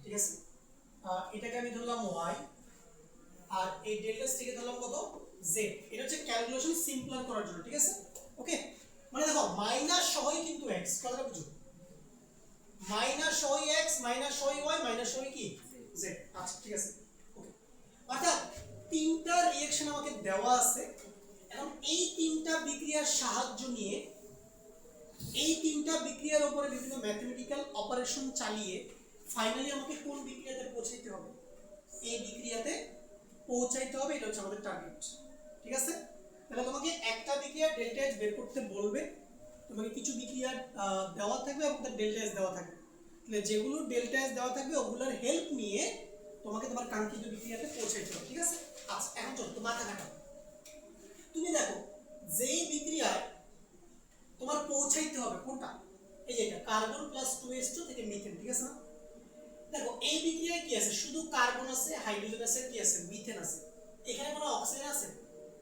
ঠিক আছে, আর এটাকে আমি ধরলাম ওয়াই, আর এই ডেল্টা এইচ থেকে ধরলাম কত জেড। এটা হচ্ছে ক্যালকুলেশন সিম্পলার করার জন্য, ঠিক আছে। ওকে, মানে দেখো মাইনাস সহই কিন্তু এক্স, কথাটা বুঝো, মাইনাস সহই এক্স, মাইনাস সহই ওয়াই, মাইনাস সহই কি জেড। আচ্ছা ঠিক আছে, ওকে। অর্থাৎ তিনটা রিঅ্যাকশন আমাকে দেওয়া আছে, এখন এই তিনটা বিক্রিয়ার সাহায্য নিয়ে এই তিনটা বিক্রিয়ার উপরে বিভিন্ন ম্যাথমেটিক্যাল অপারেশন চালিয়ে ফাইনালি আমাকে কোন বিক্রিয়াতে পৌঁছাইতে হবে, এই বিক্রিয়াতে পৌঁছাইতে হবে, এটা হচ্ছে আমাদের টার্গেট, ঠিক আছে। তাহলে তোমাকে একটা বিক্রিয়ার ডেল্টা এইচ বের করতে বলবে, তোমাকে কিছু বিক্রিয়া দেওয়া থাকবে এবং তার ডেল্টা এইচ দেওয়া থাকবে, তাহলে যেগুলো ডেল্টা এইচ দেওয়া থাকবে ওগুলোর হেল্প নিয়ে তোমাকে তোমার কাঙ্ক্ষিত বিক্রিয়াতে পৌঁছাইতে হবে, ঠিক আছে। আচ্ছা এখন চলো তো মাথা খাটাও, তুমি দেখো যেই বিক্রিয়ায় তোমার পৌঁছাইতে হবে কোনটা, এই যে এটা কার্বন প্লাস 2H2 থেকে মিথেন, ঠিক আছে না। দেখো এই বিক্রিয়ায় কি আছে, শুধু কার্বন আছে, হাইড্রোজেন আছে, কি আছে মিথেন আছে, এখানে কোনো অক্সিজেন আছে,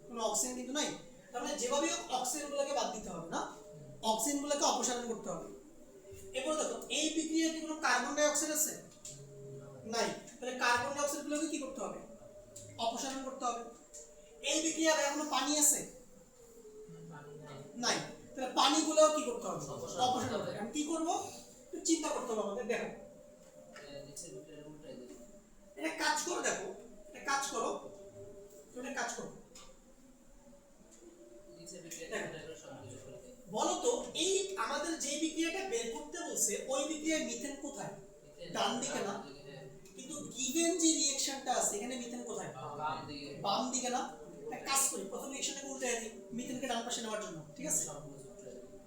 কোনো অক্সিজেন কিন্তু নাই। তার মানে যেভাবে অক্সিজেনগুলোকে বাদ দিতে হবে না, অক্সিজেনগুলোকে অপসারণ করতে হবে। এরপর দেখো এই বিক্রিয়ায় কি কোনো কার্বন ডাই অক্সাইড আছে, নাই, তাহলে কার্বন ডাই অক্সাইডগুলোকে কি করতে হবে, অপসারণ করতে হবে। এই বিক্রিয়ায় এখনো পানি আছে, নাই, তাহলে পানিগুলোও কি করতে হবে, অপসারণ করতে হবে। আমি কি করব, একটু চিন্তা করতে হবে আমাদের। দেখো এটা কাজ করো, দেখো এটা কাজ করো, এটা কাজ করো, বলো তো এই আমাদের যে বিক্রিয়াটা বের করতে বলছে ওই বিক্রিয়ায় মিথেন কোথায়, ডান দিকে না, কিন্তু গিভেন যে রিঅ্যাকশনটা আছে এখানে মিথেন কোথায়, বাম দিকে না। একটা কাজ করি, প্রথম রিঅ্যাকশনটাকে উল্টে দিই মিথেনকে ডান পাশে নেওয়ার জন্য, ঠিক আছে।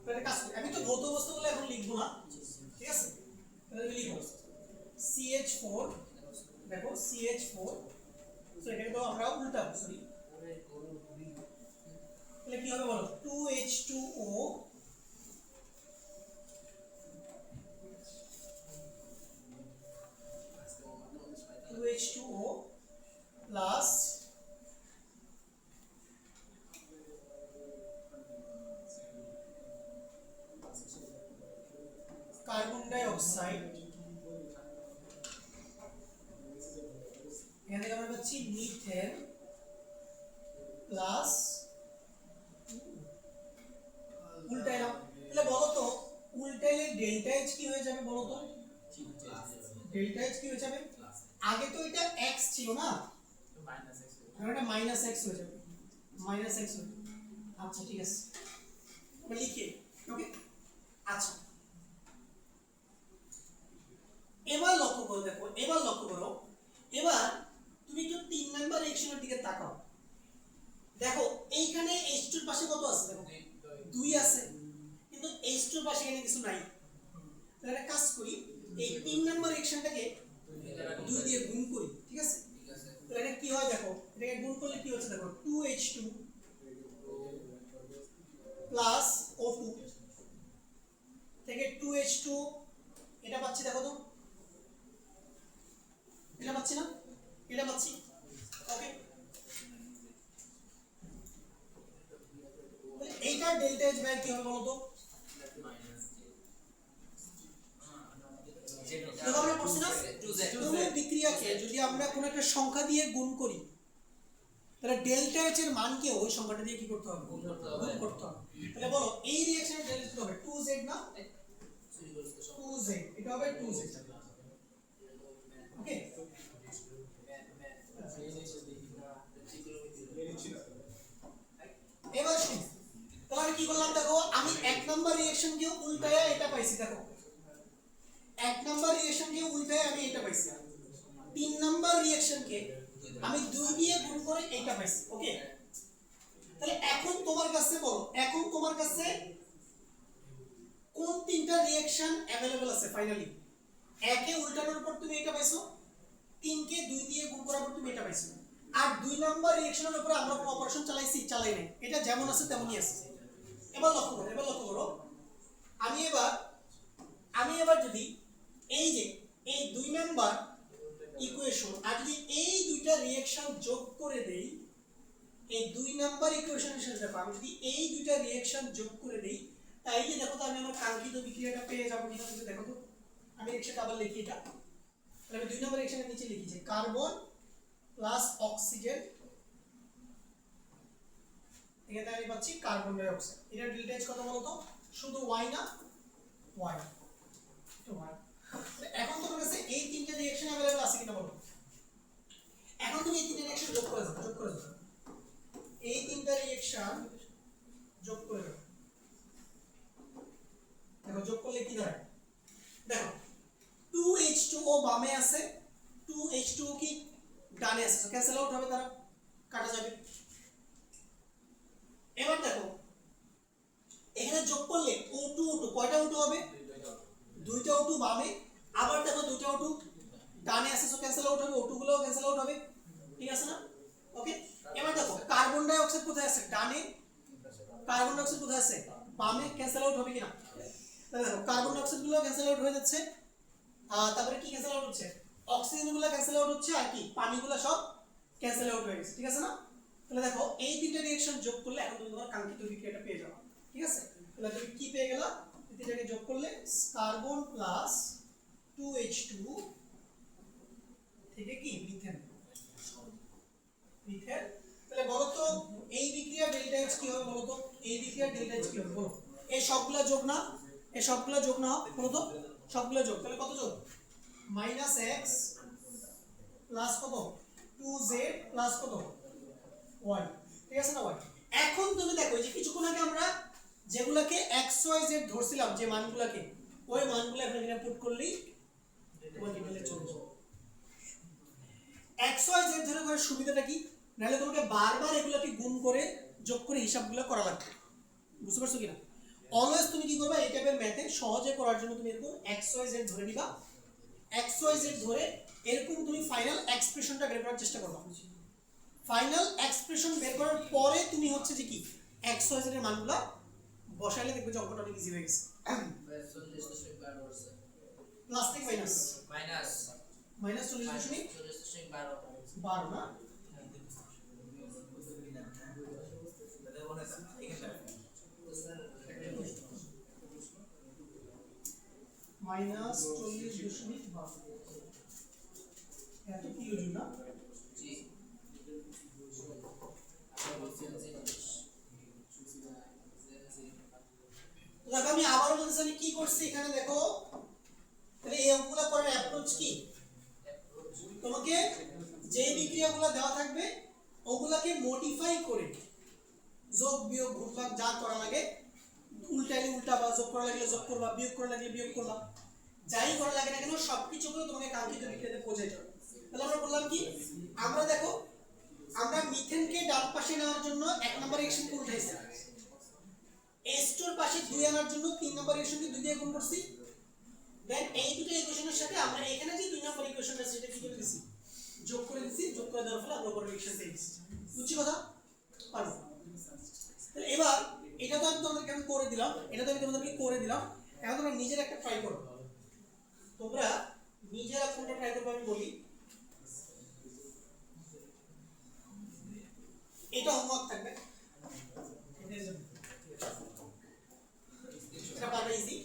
তাহলে কাজ করি, আমি তো ভৌত অবস্থাগুলো এখন লিখবো না, ঠিক আছে, তাহলে আমি লিখবো CH4, দেখো CH4, সো এটাকে তো আমরা উল্টাবো, সরি, তাহলে কি হবে বলো, 2H2O plus carbon die oxide, এখান থেকে আমরা পাচ্ছি মিথেন প্লাস, উল্টাইলাম, তাহলে বলো তো উল্টাইলে ডেল্টা এইচ কি হয়ে যাবে বলো তো, ডেল্টা এইচ কি হয়ে যাবে, আগে তো এটা x ছিল না, এখন এটা মাইনাস x হয়ে যাবে, মাইনাস x হয়ে যাবে। আচ্ছা ঠিক আছে, আমরা লিখি, ওকে। আচ্ছা এবার লক্ষ্য করো, দেখো এবার লক্ষ্য করো, এবার তুমি একটু 3 নাম্বার রিঅ্যাকশনের দিকে তাকাও, দেখো এইখানে H2 এর পাশে কত আছে, দেখো 2 আছে, কিন্তু H2 এর পাশে এখানে কিছু নাই। তাহলে একটা কাজ করি, এই 3 নাম্বার রিঅ্যাকশনটাকে 2 দিয়ে গুণ করি, ঠিক আছে। তাহলে এটা কি হয় দেখো, এটাকে গুণ করলে কি হচ্ছে দেখো, 2H2 প্লাস O2 থেকে 2H2, এটা পাচ্ছি দেখো তো, এটা পাচ্ছি না, এটা পাচ্ছি, ওকে। এইটা ডেল্টা এইচ বাই কি হবে বলো তো, দেখো আমরা পড়ছি না, কোনো বিক্রিয়াকে যদি আমরা কোনো একটা সংখ্যা দিয়ে গুণ করি তাহলে ডেল্টা এইচ এর মানকে ওই সংখ্যাটা দিয়ে কি করতে হবে, গুণ করতে হবে। তাহলে বলো এই রিঅ্যাকশনের ডেল্টা এইচ হবে 2z না, 2z, এটা হবে 2z, ওকে। এবার শুন, তাহলে আমি কি করলাম দেখো, আমি 1 নাম্বার রিঅ্যাকশনকে উল্টায়া এটা পাইছি, দেখো 1 নাম্বার রিঅ্যাকশনকে উল্টায়া আমি এটা পাইছি, 3 নাম্বার রিঅ্যাকশনকে আমি 2 দিয়ে গুণ করে এটা পাইছি, ওকে। তাহলে এখন তোমার কাছে বলো, এখন তোমার কাছে কোন তিনটা রিঅ্যাকশন अवेलेबल আছে ফাইনালি, 1 এ উল্টানোর পর তুমি এটা পাইছো, 3 কে 2 দিয়ে গুণ করার পর তুমি এটা পাইছো, আর 2 নাম্বার রিঅ্যাকশনের উপরে আমরা কোনো অপারেশন চালাই নাই, এটা যেমন আছে তেমনই আছে। এবার লক্ষ্য করো, এবার লক্ষ্য করো, আমি এবার যদি এই যে এই 2 নাম্বার ইকুয়েশন আর যদি এই দুইটা রিঅ্যাকশন যোগ করে দেই এই 2 নাম্বার ইকুয়েশনের সাথে দেখো আমি যদি এই দুইটা রিঅ্যাকশন যোগ করে দেই তাইলে দেখো তো আমি আমার কাঙ্ক্ষিত বিক্রিয়াটা পেয়ে যাব কিনা তুমি দেখো তো। আমি রিঅ্যাকশনটা আবার লিখি এটা, তাহলে আমি 2 নাম্বার রিঅ্যাকশনের নিচে লিখি যে কার্বন প্লাস অক্সিজেন, এখানে আমি পাচ্ছি কার্বন ডাই অক্সাইড। এটা ডেল্টা এইচ কত বলতো, শুধু y না y তো y। এখন তোমার কাছে এই তিনটা রিঅ্যাকশন अवेलेबल আছে কিনা বলো। এখন তুমি এই তিনটা রিঅ্যাকশন যোগ করে দাও, এই তিনটা রিঅ্যাকশন যোগ করে দাও। দেখো যোগ করলে কি দাঁড়ায়, দেখো 2H2O বামে আছে, 2H2O কি ডানে আছে, তো ক্যান্সেল আউট হবে, তারা কাটা যাবে। এবার দেখো এখানে যোগ করলে O2 O2 কয়টা O2 হবে, দুইটা O2 বামে, আবার দেখো দুইটা O2 ডানে আছে, তো ক্যান্সেল আউট হবে, O2 গুলোও ক্যান্সেল আউট হবে, ঠিক আছে না? ওকে। এবার দেখো কার্বন ডাই অক্সাইড কোথায় আছে, ডানে, কার্বন ডাই অক্সাইড কোথায় আছে, বামে, ক্যান্সেল আউট হবে কিনা, তাহলে দেখো কার্বন ডাই অক্সাইড গুলো ক্যান্সেল আউট হয়ে যাচ্ছে, তারপরে কি ক্যান্সেল আউট হচ্ছে, অক্সিজেন গুলো ক্যান্সেল আউট হচ্ছে, আর কি পানিগুলো সব ক্যান্সেল আউট হয়ে গেছে, ঠিক আছে না? তাহলে দেখো এই তিনটা রিঅ্যাকশন যোগ করলে এখন তুমি তোমার কাঙ্ক্ষিত বিক্রিয়াটা পেয়ে যাবে, ঠিক আছে? তাহলে তুমি কি পেয়ে গেলা, তিনটাকে যোগ করলে কার্বন প্লাস 2H2 থেকে কি মিথেন, মিথেন। তাহলে বলো তো এই বিক্রিয়া ডেল্টা এইচ কি হবে, বলো তো এই বিক্রিয়া ডেল্টা এইচ কি হবে, বলো। এই সবগুলা যোগ না, এই সবগুলা যোগ না, বলো তো সবগুলা যোগ, তাহলে কত যোগ, -x প্লাস কত 2z প্লাস কত y, ঠিক আছে না y। এখন তুমি দেখো এই যে কিছুক্ষণ আগে আমরা যেগুলাকে xyz ধরছিলাম যে মানগুলোকে, ওই মানগুলো এখানে পুট করলেই তোমার ডিটেইলে চলে যাবে। xyz ধরে করার সুবিধাটা কি, নাহলে তোমাকে বারবার এগুলোকে গুণ করে যোগ করে হিসাবগুলো করা লাগবে, বুঝতে পারছো কিনা? অলওয়েজ তুমি কি করবে, এই টাইপের ম্যাথে সহজে করার জন্য তুমি এরকম xyz ধরে নিবা, xyz ধরে এরকম তুমি ফাইনাল এক্সপ্রেশনটা বের করার চেষ্টা করবা। ফাইনাল এক্সপ্রেশন বের করার পরে তুমি হচ্ছে যে কি xyz এর মানগুলো বসাইলে দেখবে যে অঙ্কটা অনেক ইজি হয়ে গেছে। 40.12 আছে প্লাস থেকে মাইনাস, মাইনাস 40.12 না, মাইনাস 40.12 এত কিলো জুল না, জি দেখো আমি আবারও বলতেছি আমি কি করছি এখানে দেখো, তাহলে এই অঙ্কগুলো করার অ্যাপ্রোচ কি, তোমাকে যে বিক্রিয়াগুলো দেওয়া থাকবে ওগুলাকে মডিফাই করে যোগ বিয়োগ গুণভাগ যা করা লাগে উল্টাইলে উল্টাবা, যোগ করা লাগলে যোগ করবা, বিয়োগ করা লাগলে বিয়োগ করবা, যাই করা লাগে না কেন সবকিছু করে তোমাকে কাঙ্ক্ষিত বিক্রিয়াতে পৌঁছাইতে হবে। তাহলে আমরা বললাম কি, আমরা দেখো আমরা মিথেনকে ডান পাশে নেওয়ার জন্য 1 নম্বর রিঅ্যাকশনকে উল্টাইছি, H2 এর পাশে 2 আনার জন্য 3 নম্বর রিঅ্যাকশনকে 2 দিয়ে গুণ করছি, দেন এই দুটো ইকুয়েশনের সাথে আমরা এখানে যে 2 নম্বর ইকুয়েশন আছে সেটা কি করে দিছি, যোগ করে দিছি, যোগ করে দেওয়ার ফলে আমরা উপরে রিঅ্যাকশন পেয়ে গেছি, বুঝছি কথা পারবো। তাহলে এবার এটা তো আমি তোমাদেরকে করে দিলাম, এটা তো আমি তোমাদেরকে করে দিলাম, এখন তোমরা নিজের একটা ট্রাই করো, তোমরা নিজেরা কোনটা ট্রাই করবে আমি বলি, এটা হোমওয়ার্ক থাকবে, এটা পারবে ইজি,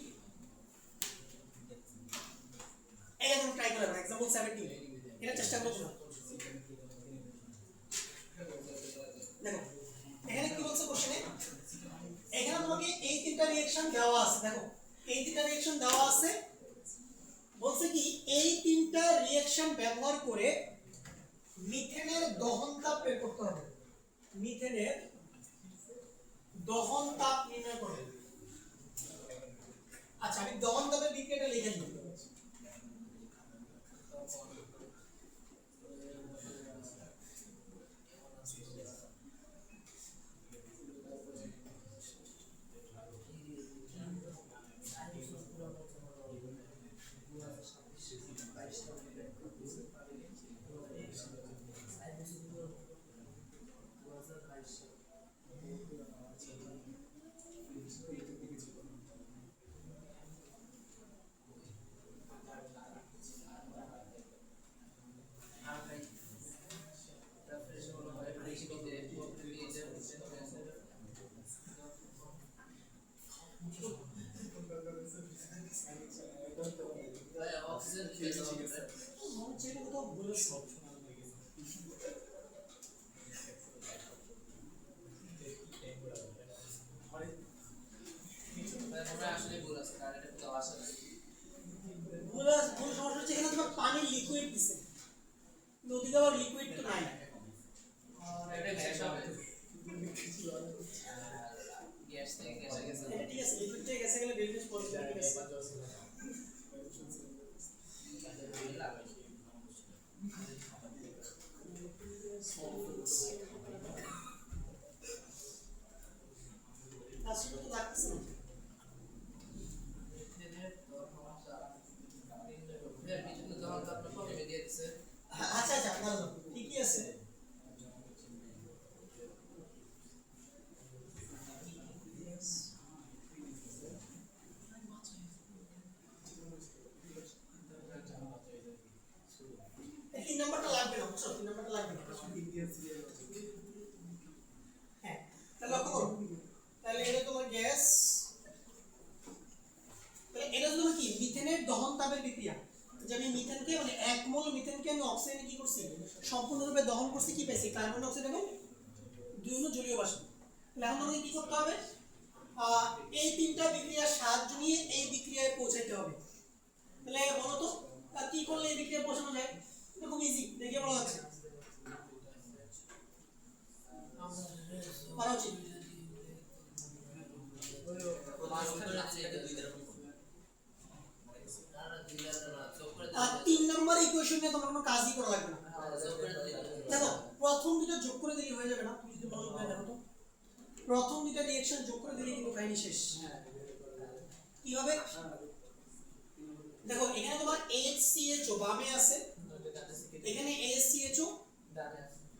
এটা তুমি ট্রাই করে দেখো, एग्जांपल 17 এটা চেষ্টা করো তোমরা। দেখো এখানে কি বলছে কোশ্চেনে, এখানে তোমাকে এই তিনটা রিঅ্যাকশন দেওয়া আছে, দেখো এই তিনটা রিঅ্যাকশন দেওয়া আছে, বলছে কি এই তিনটা রিঅ্যাকশন ব্যবহার করে মিথেনের দহন তাপ বের করতে হবে, মিথেনের দহন তাপ নির্ণয় করবে। আচ্ছা আমি দহন তাপের বিক্রিয়াটা লিখে দিই, আসলে তো লাগতেছে না। আচ্ছা আচ্ছা দাঁড়াও, ঠিকই আছে। এই 3 নাম্বারটা লাগবে না, বুঝছো? 3 নাম্বারটা লাগবে না। হ্যাঁ, তাহলে লক্ষ্য করো। তাহলে এটা তোমার গ্যাস, তাহলে এটা হলো কি মিথেনের দহন তাপের বিক্রিয়া। যে আমি মিথেনকে মানে 1 মোল মিথেনকে আমি অক্সিজেনে কি করছি সম্পূর্ণরূপে দহন করছি, কি পাইছি কার্বন ডাই অক্সাইড এবং 2 অণু জলীয় বাষ্প। তাহলে এখন আমাকে কি করতে হবে, এই তিনটা বিক্রিয়ার সাহায্য নিয়ে এই বিক্রিয়ায় পৌঁছাইতে হবে। তাহলে বলো তো কি করলে এই বিক্রিয়ায় পৌঁছানো যায়? এটা খুব ইজি, দেখে বলা যাচ্ছে করা উচিত। আর 3 নম্বর ইকুয়েশন নিয়ে তোমার কোনো কাজই করা লাগবে না। দেখো প্রথম দুটো যোগ করে দিলে হয়ে যাবে না? তুমি যদি মনোযোগ দিয়ে দেখো তো প্রথম দুটো রিঅ্যাকশন যোগ করে দিলে কিন্তু কাহিনী শেষ। কি হবে দেখো, এখানে তোমার HCHO বামে আছে, এখানে HCHO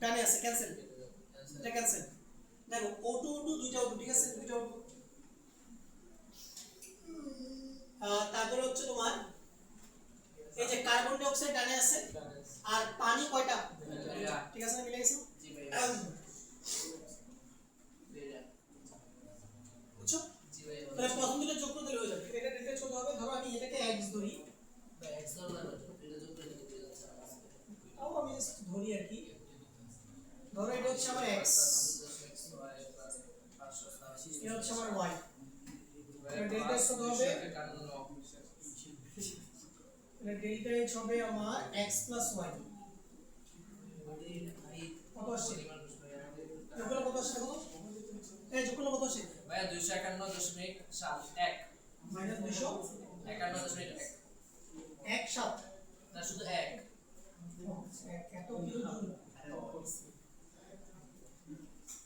ডানে আছে, ক্যান্সেল, এটা ক্যান্সেল। দেখো O2 O2 দুইটা O2, ঠিক আছে, দুইটা O2। তারপরে হচ্ছে তোমার এই যে কার্বন ডাই অক্সাইড ডানে আছে, আর পানি কয়টা? ঠিক আছে না, মিলে গেছে? বুঝছো? তাহলে প্রথম দুটো যোগ করে দিলে হয়ে যাবে। এটা ডেল্টা ছোট হবে, ধরো আমি এটাকে x ধরি, তাও আমি জাস্ট ধরি আর কি। ধরো এটা হচ্ছে আমার x, এটা হচ্ছে আমার y। এটা ডেল্টা x কত হবে? এটা ডেল্টা x হবে আমার x plus y। কত আসছে? যোগফল কত আসছে দেখো তো? এই যোগফল কত আসছে? ভাইয়া 251.71 মাইনাস 251.1 7 না শুধু 1 এত কিলো জুল।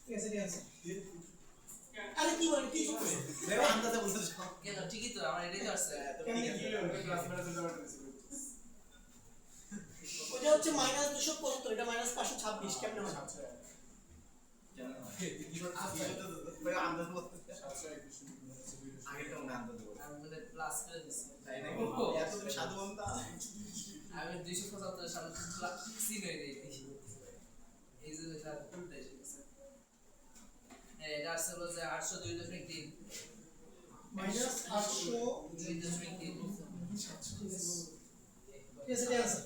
ঠিক আছে, ঠিক আছে। আরে কি বলে কি যোগ করছো? দেখো আন্দাজে বলতে যাও। কেন ঠিকই তো আমার এটাই তো আসছে কেমনে কি? ওটা হচ্ছে মাইনাস 275, এটা মাইনাস 526, কেমনে হয়? ভাই আন্দাজ বলতে আগেরটা মনে আন্দাজ বলতে আমি মানে প্লাস করে দিছি তাই নাকি? এত তুমি সাধু বলতা? আমি 275 সালে প্লাস সিন হয়ে দেই এই যে এটা উল্টে গেছে এটা আসছে হলো যে 802.3 মাইনাস 800। 2.3 ঠিক আছে, ঠিক আছে।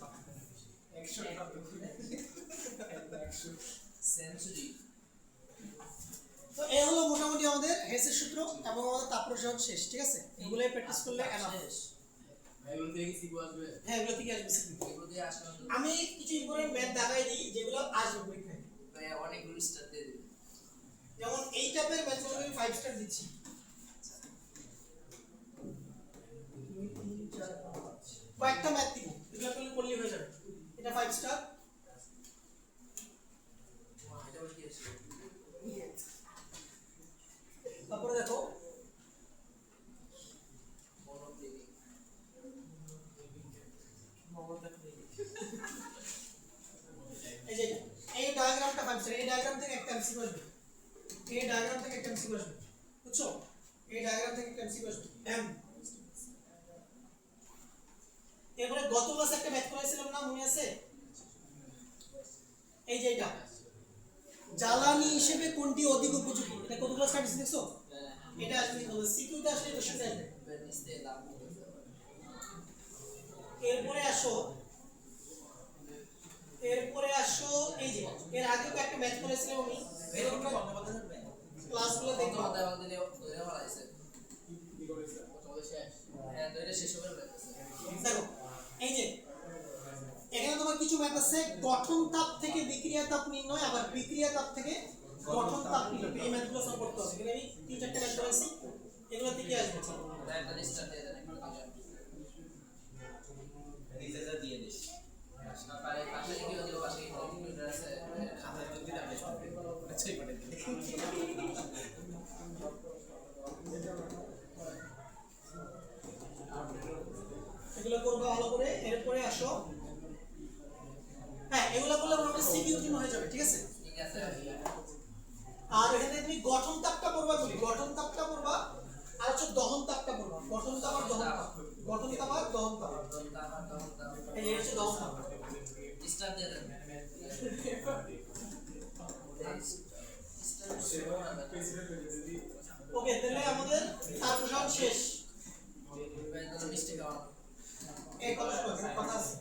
সেঞ্চুরি তো এই হলো মোটামুটি আমাদের হেসের সূত্র এবং আমাদের তাপপ্রসারণ শেষ। ঠিক আছে, এগুলোই প্র্যাকটিস করলে এনাফ। ভাই বলতে কি সিগু আসবে? হ্যাঁ, এগুলো থেকে আসবে সিকিউ। এগুলো দিয়ে আসলে আমি কিছু ইম্পর্টেন্ট ম্যাথ দেখাই দিই যেগুলো আসবে পরীক্ষায়। ভাই অনেকগুলো স্টার দিয়ে দিই যেমন এই টাইপের ম্যাথগুলো আমি 5 স্টার দিচ্ছি। 2 3 4 5 কয়েকটা ম্যাথ দিব, এগুলো তুমি করলেই হয়ে যাবে। এটা 5 স্টার। এটা বলে কি আছে তারপরে দেখো মনোপ্লেনিং এই যে এই ডায়াগ্রামটা 5 স্টার। এই ডায়াগ্রাম থেকে একটা এমসিকিউ আসবে, এই ডায়াগ্রাম থেকে একটা এমসিকিউ আসবে, বুঝছো? এই ডায়াগ্রাম থেকে একটা এমসিকিউ আসবে এম। এরপরে গত ক্লাসে একটা ম্যাথ করাইছিলাম না, মনে আছে? এই যে এটা জ্বালানি হিসেবে কোনটি অধিক উপযোগী, এটা কত ক্লাস কাটছে দেখছো? এটা আসলে বলে সিকিউতে আসলে কোশ্চেন আসবে। নিচে লাভ এরপরে আসো এই যে এর আগে একটা ম্যাথ করেছিলাম আমি, এরকম ক্লাসগুলো দেখো। তোমাদের আমাদের ধরে ফলাইছে কি করেছে? তোমাদের শেষ। হ্যাঁ ধরে শেষ হবে লাগতেছে দেখো এই যে এখানে তোমার কিছু ম্যাথ আছে, গঠন তাপ থেকে বিক্রিয়া তাপ নির্ণয়, আবার বিক্রিয়া তাপ থেকে গঠন তাপ নির্ণয়। এই ম্যাথগুলো সলভ করতে হবে। এখানে আমি 3-4টা ম্যাথ করেছি, এগুলো থেকে আসবে। একটা স্টার দিয়ে দেন একটু নিজেটা দিয়ে দিস। পাশে কি হলো পাশে কম্পিউটার আছে খাতা যদি আছে আর এখানে তুমি গঠন তাপটা পড়বা বলি, গঠন তাপটা পড়বা আর হচ্ছে দহন তাপটা পড়বা। গঠন তাপ আর দহন তাপ, গঠন তাপ আর দহন তাপ, এই হচ্ছে দহন তাপ। স্টার দিয়ে দেন ওকে, তাহলে আমাদের তাপ প্রসারণ শেষ। মিষ্টি খাওয়া এই কথা শোনো, এখানে কথা আছে।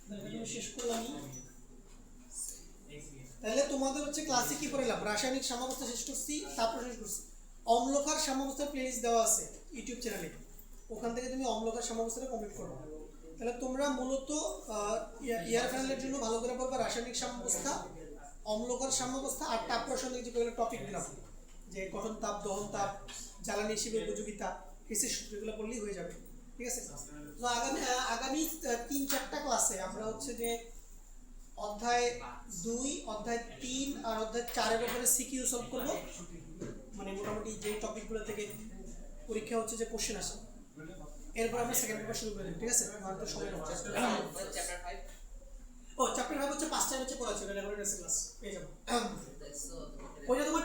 তাহলে আমি শেষ করলামই। তাহলে তোমাদের হচ্ছে ক্লাসে কি পড়ালাম? রাসায়নিক সাম্যাবস্থা শেষ করছি, তাপ প্রসারণ শেষ করছি। অম্লক্ষার সাম্যাবস্থার প্লেলিস্ট দেওয়া আছে ইউটিউব চ্যানেলে, ওখান থেকে তুমি অম্লক্ষার সাম্যাবস্থাটা কমপ্লিট করবে। তাহলে তোমরা মূলত ইয়ার ফাইনালের জন্য ভালো করে পড়বা রাসায়নিক সাম্যাবস্থা, অম্লক্ষার সাম্যাবস্থা আর তাপ প্রসারণের যে কয়েকটা টপিক দিলাম, যে গঠন তাপ, দহন তাপ, জ্বালানি হিসেবে উপযোগিতা, হিসের সূত্রগুলো পড়লেই হয়ে যাবে। ঠিক আছে? তো আগামী 3-4টা ক্লাসে আমরা হচ্ছে যে অধ্যায় 2, অধ্যায় 3 আর অধ্যায় 4-এর উপরে সিকিউ সলভ করব। মানে মোটামুটি যে টপিকগুলো থেকে পরীক্ষা হচ্ছে যে কোশ্চেন আসে, এরপর আমরা সেকেন্ড পেপার শুরু করে দেব। ঠিক আছে? আমার তো সময় হচ্ছে। চ্যাপ্টার 5 ও চ্যাপ্টার 5 হচ্ছে 5টা হচ্ছে পড়া ছিল, ল্যাবরেটরি ক্লাস পেয়ে যাবো। ওইটা তোমার